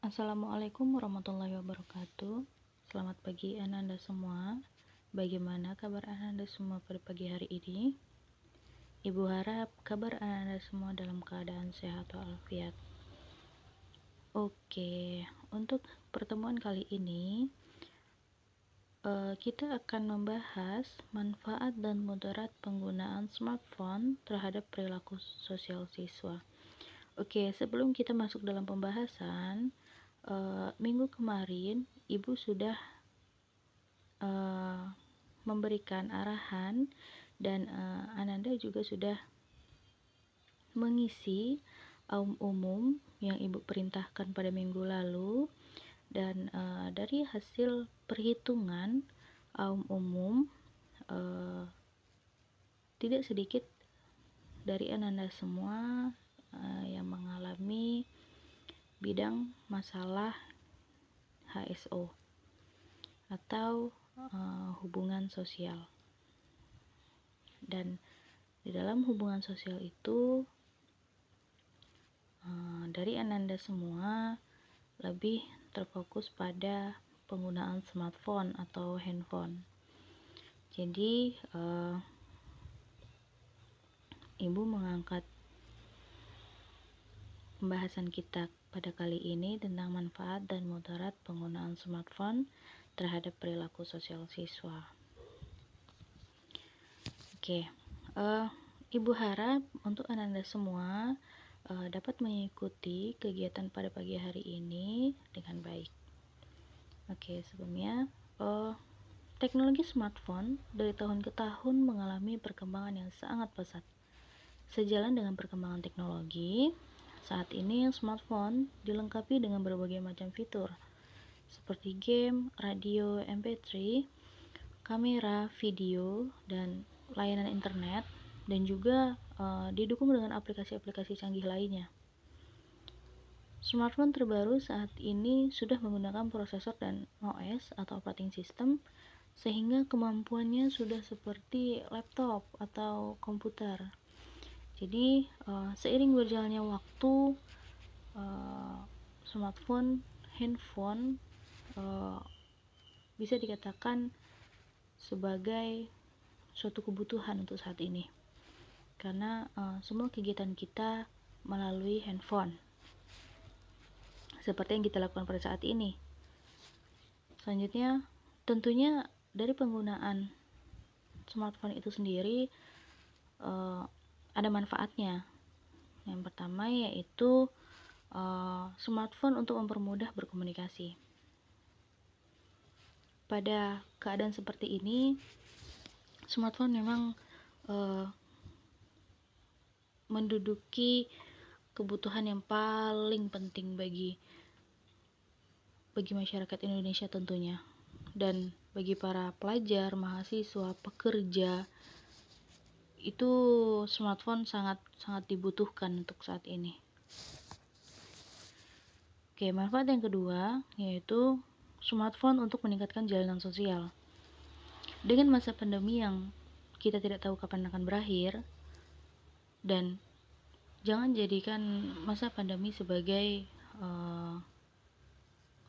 Assalamualaikum warahmatullahi wabarakatuh. Selamat pagi Ananda semua. Bagaimana kabar Ananda semua pada pagi hari ini? Ibu harap kabar Ananda semua dalam keadaan sehat walafiat. Oke, untuk pertemuan kali ini kita akan membahas manfaat dan mudarat penggunaan smartphone terhadap perilaku sosial siswa. Oke, sebelum kita masuk dalam pembahasan, minggu kemarin Ibu sudah memberikan arahan dan Ananda juga sudah mengisi umum yang Ibu perintahkan pada minggu lalu, dan dari hasil perhitungan umum tidak sedikit dari Ananda semua yang mengalami bidang masalah HSO atau hubungan sosial. Dan di dalam hubungan sosial itu dari Ananda semua lebih terfokus pada penggunaan smartphone atau handphone. Jadi Ibu mengangkat pembahasan kita pada kali ini tentang manfaat dan mudarat penggunaan smartphone terhadap perilaku sosial siswa. Oke, Ibu harap untuk Ananda semua dapat mengikuti kegiatan pada pagi hari ini dengan baik. Oke, sebelumnya teknologi smartphone dari tahun ke tahun mengalami perkembangan yang sangat pesat. Sejalan dengan perkembangan teknologi, saat ini smartphone dilengkapi dengan berbagai macam fitur seperti game, radio, MP3, kamera, video, dan layanan internet, dan juga didukung dengan aplikasi-aplikasi canggih lainnya. Smartphone terbaru saat ini sudah menggunakan prosesor dan OS atau operating system, sehingga kemampuannya sudah seperti laptop atau komputer. Jadi seiring berjalannya waktu, smartphone, handphone bisa dikatakan sebagai suatu kebutuhan untuk saat ini, karena semua kegiatan kita melalui handphone seperti yang kita lakukan pada saat ini. Selanjutnya, tentunya dari penggunaan smartphone itu sendiri ada manfaatnya. Yang pertama yaitu smartphone untuk mempermudah berkomunikasi. Pada keadaan seperti ini, smartphone memang menduduki kebutuhan yang paling penting bagi masyarakat Indonesia tentunya, dan bagi para pelajar, mahasiswa, pekerja, itu smartphone sangat dibutuhkan untuk saat ini. Oke, manfaat yang kedua yaitu smartphone untuk meningkatkan jalinan sosial. Dengan masa pandemi yang kita tidak tahu kapan akan berakhir, dan jangan jadikan masa pandemi sebagai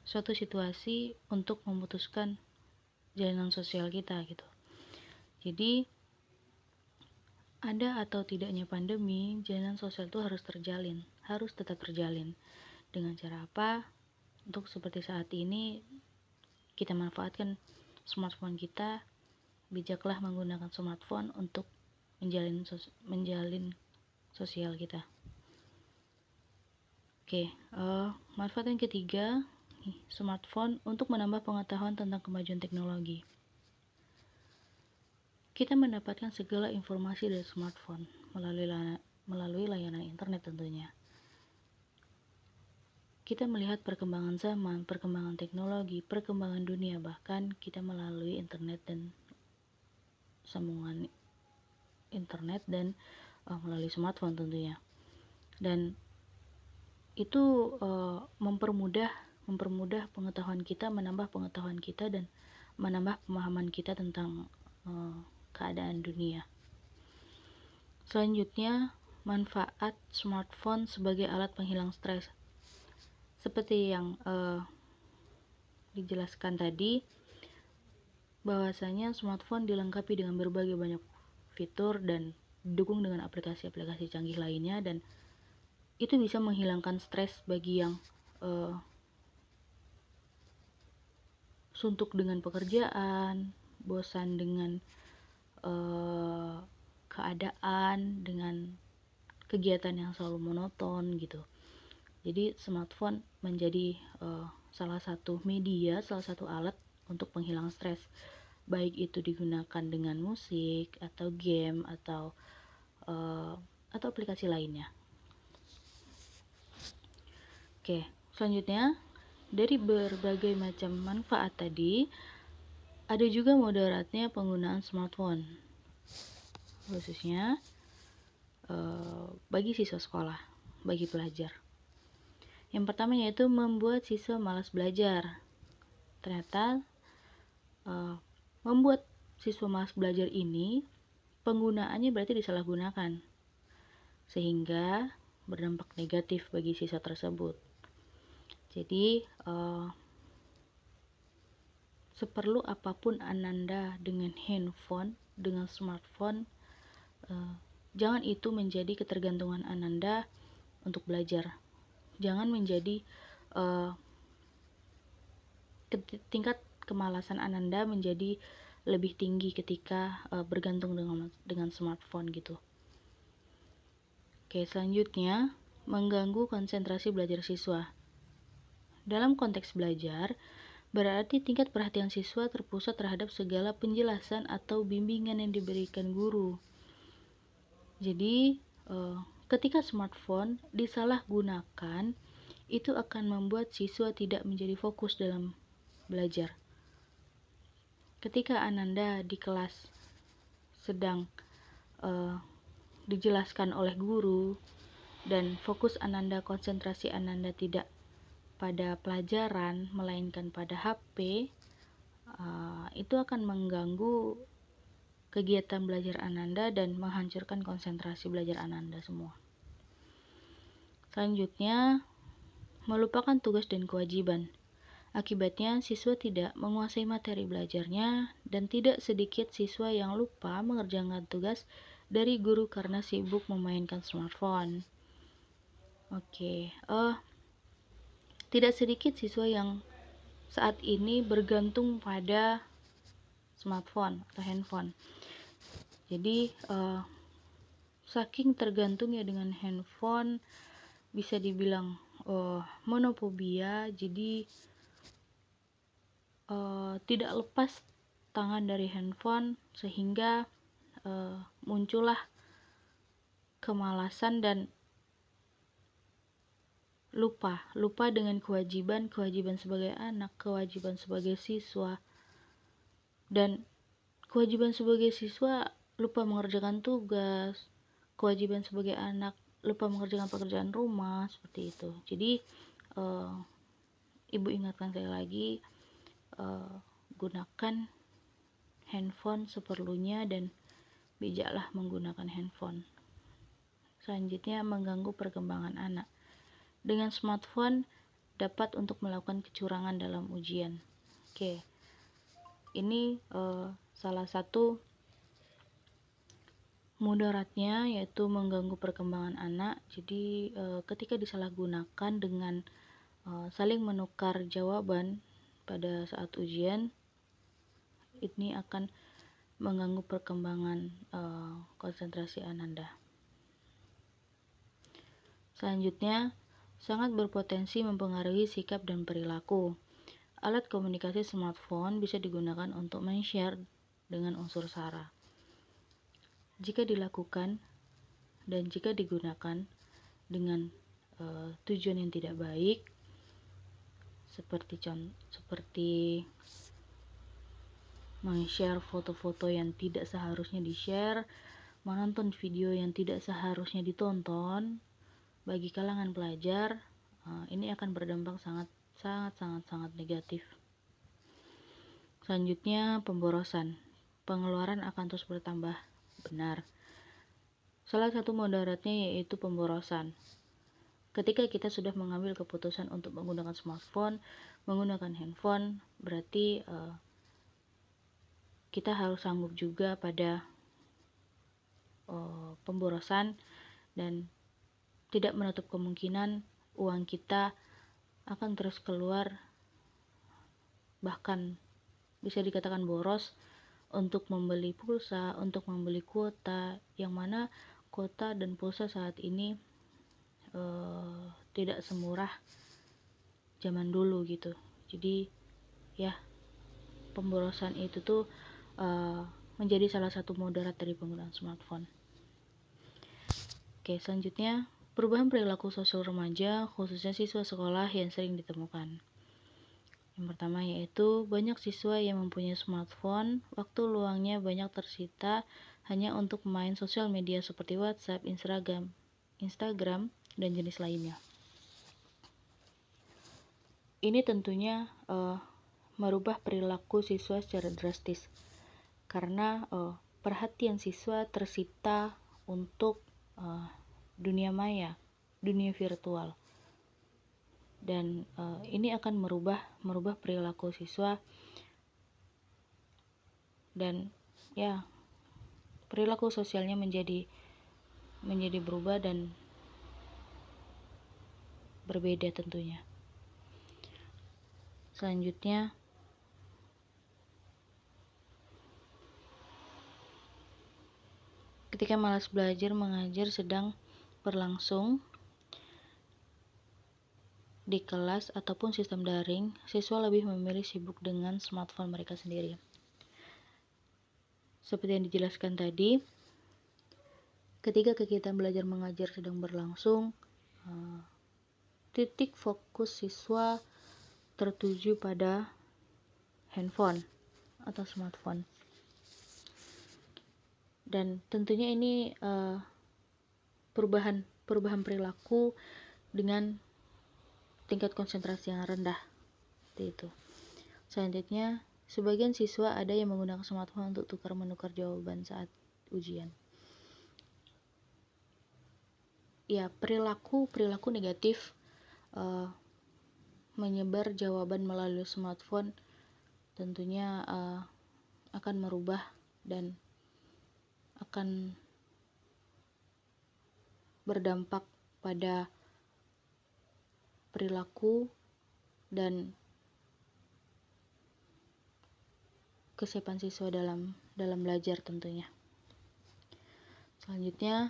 suatu situasi untuk memutuskan jalinan sosial kita gitu. Jadi ada atau tidaknya pandemi, jalinan sosial itu harus tetap terjalin. Dengan cara apa? Untuk seperti saat ini, kita manfaatkan smartphone kita, bijaklah menggunakan smartphone untuk menjalin sosial kita. Oke, manfaat yang ketiga, smartphone untuk menambah pengetahuan tentang kemajuan teknologi. Kita mendapatkan segala informasi dari smartphone melalui layanan internet tentunya. Kita melihat perkembangan zaman, perkembangan teknologi, perkembangan dunia, bahkan kita melalui internet dan sambungan internet dan melalui smartphone tentunya. Dan itu mempermudah pengetahuan kita, menambah pengetahuan kita, dan menambah pemahaman kita tentang keadaan dunia. Selanjutnya, manfaat smartphone sebagai alat penghilang stres. seperti yang dijelaskan tadi, bahwasanya smartphone dilengkapi dengan berbagai banyak fitur dan didukung dengan aplikasi-aplikasi canggih lainnya, dan itu bisa menghilangkan stres bagi yang suntuk dengan pekerjaan, bosan dengan keadaan, dengan kegiatan yang selalu monoton gitu. Jadi smartphone menjadi salah satu media, salah satu alat untuk penghilang stres, baik itu digunakan dengan musik atau game atau aplikasi lainnya. Oke, selanjutnya dari berbagai macam manfaat tadi, ada juga mudaratnya penggunaan smartphone, khususnya bagi siswa sekolah, bagi pelajar. Yang pertama yaitu membuat siswa malas belajar. Ternyata membuat siswa malas belajar ini penggunaannya berarti disalahgunakan, sehingga berdampak negatif bagi siswa tersebut. Jadi seperlu apapun Ananda dengan handphone, dengan smartphone, jangan itu menjadi ketergantungan Ananda untuk belajar. Jangan menjadi tingkat kemalasan Ananda menjadi lebih tinggi ketika bergantung dengan smartphone gitu. Oke, selanjutnya mengganggu konsentrasi belajar siswa. Dalam konteks belajar, berarti tingkat perhatian siswa terpusat terhadap segala penjelasan atau bimbingan yang diberikan guru. Jadi, ketika smartphone disalahgunakan, itu akan membuat siswa tidak menjadi fokus dalam belajar. Ketika Ananda di kelas sedang dijelaskan oleh guru dan fokus Ananda, konsentrasi Ananda tidak pada pelajaran melainkan pada HP, itu akan mengganggu kegiatan belajar Ananda dan menghancurkan konsentrasi belajar Ananda semua. Selanjutnya, melupakan tugas dan kewajiban. Akibatnya, siswa tidak menguasai materi belajarnya dan tidak sedikit siswa yang lupa mengerjakan tugas dari guru karena sibuk memainkan smartphone. Oke, tidak sedikit siswa yang saat ini bergantung pada smartphone atau handphone. Jadi saking tergantungnya dengan handphone, bisa dibilang monofobia. Jadi tidak lepas tangan dari handphone, sehingga muncullah kemalasan dan lupa dengan kewajiban sebagai anak, kewajiban sebagai siswa, dan kewajiban sebagai siswa lupa mengerjakan tugas, kewajiban sebagai anak lupa mengerjakan pekerjaan rumah, seperti itu. Jadi ibu ingatkan sekali lagi, gunakan handphone seperlunya dan bijaklah menggunakan handphone. Selanjutnya, mengganggu perkembangan anak. Dengan smartphone dapat untuk melakukan kecurangan dalam ujian. Oke, ini salah satu mudaratnya, yaitu mengganggu perkembangan anak. Jadi ketika disalahgunakan dengan saling menukar jawaban pada saat ujian, ini akan mengganggu perkembangan konsentrasi Ananda. Selanjutnya, sangat berpotensi mempengaruhi sikap dan perilaku. Alat komunikasi smartphone bisa digunakan untuk men-share dengan unsur sara. Jika dilakukan dan jika digunakan dengan tujuan yang tidak baik, seperti men-share foto-foto yang tidak seharusnya di-share, menonton video yang tidak seharusnya ditonton, bagi kalangan pelajar, ini akan berdampak sangat negatif. Selanjutnya, pemborosan. Pengeluaran akan terus bertambah. Benar. Salah satu mudaratnya yaitu pemborosan. ketika kita sudah mengambil keputusan untuk menggunakan smartphone, menggunakan handphone, berarti kita harus sanggup juga pada pemborosan dan tidak menutup kemungkinan uang kita akan terus keluar, bahkan bisa dikatakan boros untuk membeli pulsa, untuk membeli kuota, yang mana kuota dan pulsa saat ini tidak semurah zaman dulu gitu. Jadi ya, pemborosan itu tuh menjadi salah satu mudarat dari penggunaan smartphone. Oke, selanjutnya perubahan perilaku sosial remaja, khususnya siswa sekolah yang sering ditemukan. Yang pertama yaitu banyak siswa yang mempunyai smartphone, waktu luangnya banyak tersita hanya untuk main sosial media seperti WhatsApp, Instagram, dan jenis lainnya. Ini tentunya merubah perilaku siswa secara drastis, karena perhatian siswa tersita untuk dunia maya, dunia virtual, dan ini akan merubah perilaku siswa, dan ya, perilaku sosialnya menjadi berubah dan berbeda tentunya. Selanjutnya, ketika malas belajar mengajar sedang berlangsung di kelas ataupun sistem daring, siswa lebih memilih sibuk dengan smartphone mereka sendiri. Seperti yang dijelaskan tadi, ketika kegiatan belajar mengajar sedang berlangsung, titik fokus siswa tertuju pada handphone atau smartphone. Dan tentunya ini perubahan perilaku dengan tingkat konsentrasi yang rendah. Seperti itu. Selanjutnya, sebagian siswa ada yang menggunakan smartphone untuk tukar-menukar jawaban saat ujian. Ya, perilaku negatif menyebar jawaban melalui smartphone tentunya akan merubah dan akan berdampak pada perilaku dan kesiapan siswa dalam belajar tentunya. Selanjutnya,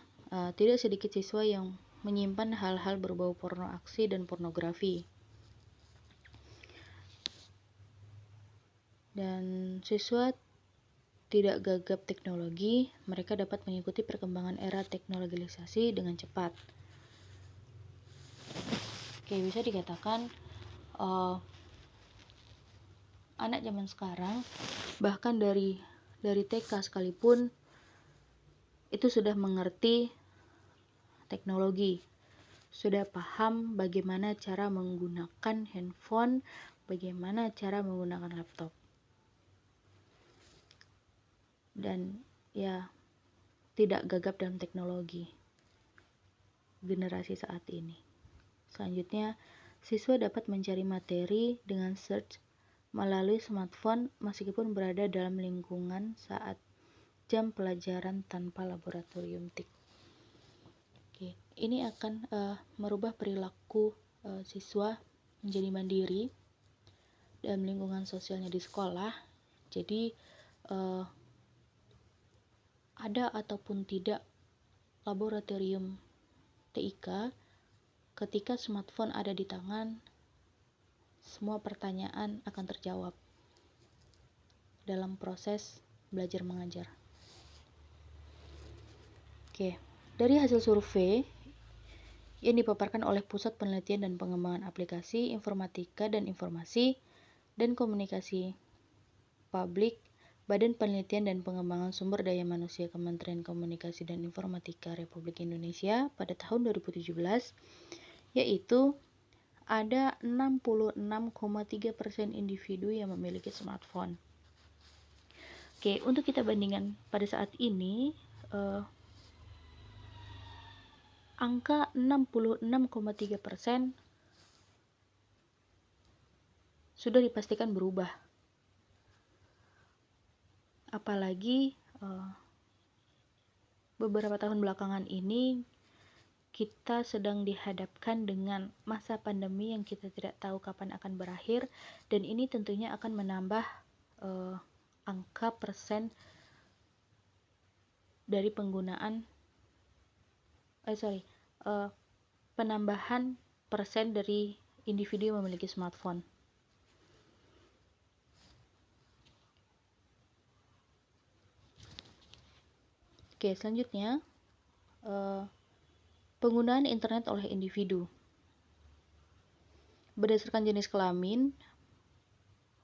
tidak sedikit siswa yang menyimpan hal-hal berbau porno aksi dan pornografi. Dan siswa tidak gagap teknologi, mereka dapat mengikuti perkembangan era teknologisasi dengan cepat. Oke, bisa dikatakan anak zaman sekarang, bahkan dari TK sekalipun, itu sudah mengerti teknologi, sudah paham bagaimana cara menggunakan handphone, bagaimana cara menggunakan laptop. Dan ya, tidak gagap dalam teknologi generasi saat ini. Selanjutnya, siswa dapat mencari materi dengan search melalui smartphone meskipun berada dalam lingkungan saat jam pelajaran tanpa laboratorium TIK. Oke, ini akan merubah perilaku siswa menjadi mandiri dalam lingkungan sosialnya di sekolah. Jadi ada ataupun tidak laboratorium TIK, ketika smartphone ada di tangan, semua pertanyaan akan terjawab dalam proses belajar mengajar. Oke, dari hasil survei yang dipaparkan oleh Pusat Penelitian dan Pengembangan Aplikasi Informatika dan Informasi dan Komunikasi Publik, Badan Penelitian dan Pengembangan Sumber Daya Manusia Kementerian Komunikasi dan Informatika Republik Indonesia pada tahun 2017, yaitu ada 66,3% individu yang memiliki smartphone. Oke, untuk kita bandingkan pada saat ini, angka 66,3% sudah dipastikan berubah. Apalagi beberapa tahun belakangan ini kita sedang dihadapkan dengan masa pandemi yang kita tidak tahu kapan akan berakhir, dan ini tentunya akan menambah angka persen dari penambahan persen dari individu yang memiliki smartphone. Oke, selanjutnya penggunaan internet oleh individu. Berdasarkan jenis kelamin,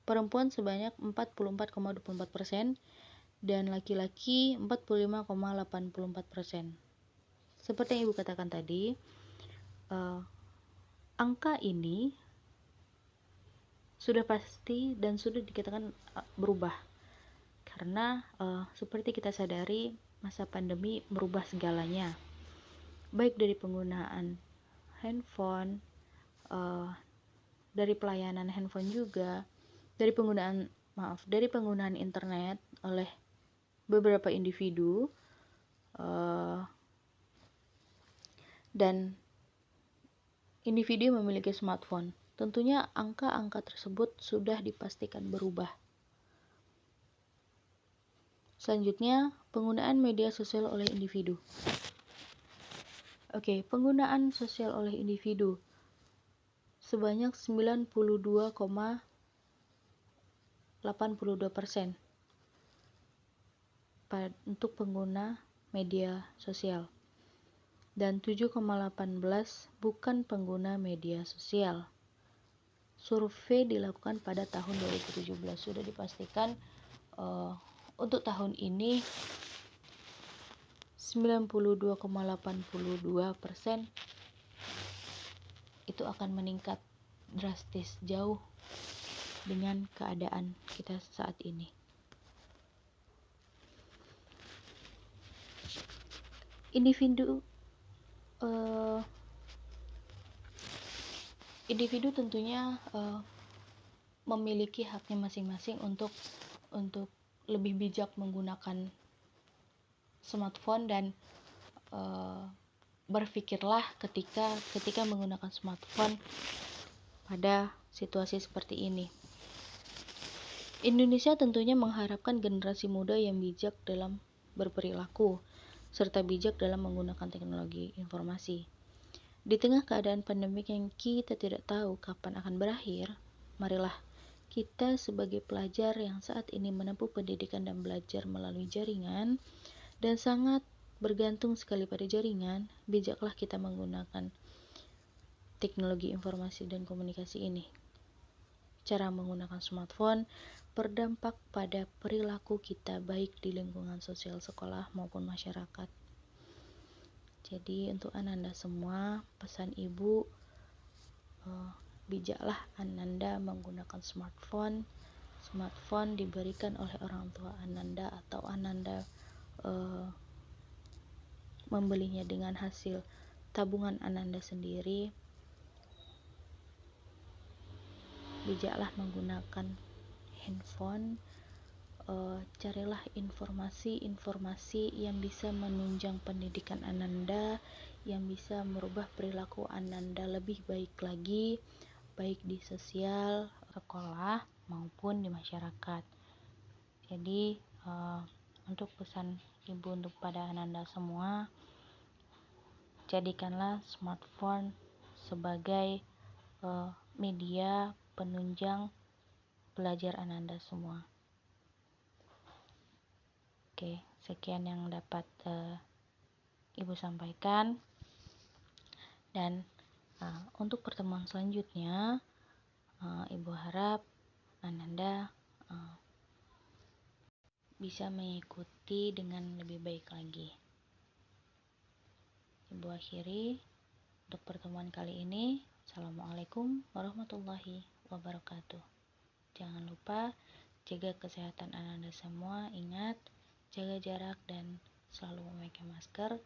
perempuan sebanyak 44,24% dan laki-laki 45,84%. Seperti yang Ibu katakan tadi, angka ini sudah pasti dan sudah dikatakan berubah. Karena seperti kita sadari, masa pandemi merubah segalanya. Baik dari penggunaan handphone, dari pelayanan handphone juga, dari penggunaan internet oleh beberapa individu, dan individu yang memiliki smartphone. Tentunya angka-angka tersebut sudah dipastikan berubah. Selanjutnya, penggunaan media sosial oleh individu. Oke, penggunaan sosial oleh individu sebanyak 92,82% untuk pengguna media sosial, dan 7,18% bukan pengguna media sosial. Survei dilakukan pada tahun 2017. Sudah dipastikan untuk tahun ini 92,82% itu akan meningkat drastis jauh dengan keadaan kita saat ini. Individu tentunya memiliki haknya masing-masing untuk lebih bijak menggunakan smartphone, dan berpikirlah ketika menggunakan smartphone pada situasi seperti ini. Indonesia tentunya mengharapkan generasi muda yang bijak dalam berperilaku serta bijak dalam menggunakan teknologi informasi. Di tengah keadaan pandemik yang kita tidak tahu kapan akan berakhir, marilah kita sebagai pelajar yang saat ini menempuh pendidikan dan belajar melalui jaringan dan sangat bergantung sekali pada jaringan, bijaklah kita menggunakan teknologi informasi dan komunikasi ini. Cara menggunakan smartphone berdampak pada perilaku kita baik di lingkungan sosial sekolah maupun masyarakat. Jadi untuk Ananda semua, pesan Ibu, bijaklah Ananda menggunakan smartphone. Smartphone diberikan oleh orang tua Ananda atau Ananda membelinya dengan hasil tabungan Ananda sendiri. Bijaklah menggunakan handphone. Carilah informasi-informasi yang bisa menunjang pendidikan Ananda, yang bisa merubah perilaku Ananda lebih baik lagi, baik di sosial, sekolah, maupun di masyarakat. Jadi untuk pesan Ibu untuk pada Ananda semua, jadikanlah smartphone sebagai media penunjang belajar Ananda semua. Oke, sekian yang dapat Ibu sampaikan, dan untuk pertemuan selanjutnya Ibu harap Ananda bisa mengikuti dengan lebih baik lagi. Ibu akhiri untuk pertemuan kali ini. Assalamualaikum warahmatullahi wabarakatuh. Jangan lupa jaga kesehatan Ananda semua. Ingat, jaga jarak dan selalu memakai masker.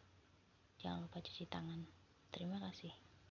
Jangan lupa cuci tangan. Terima kasih.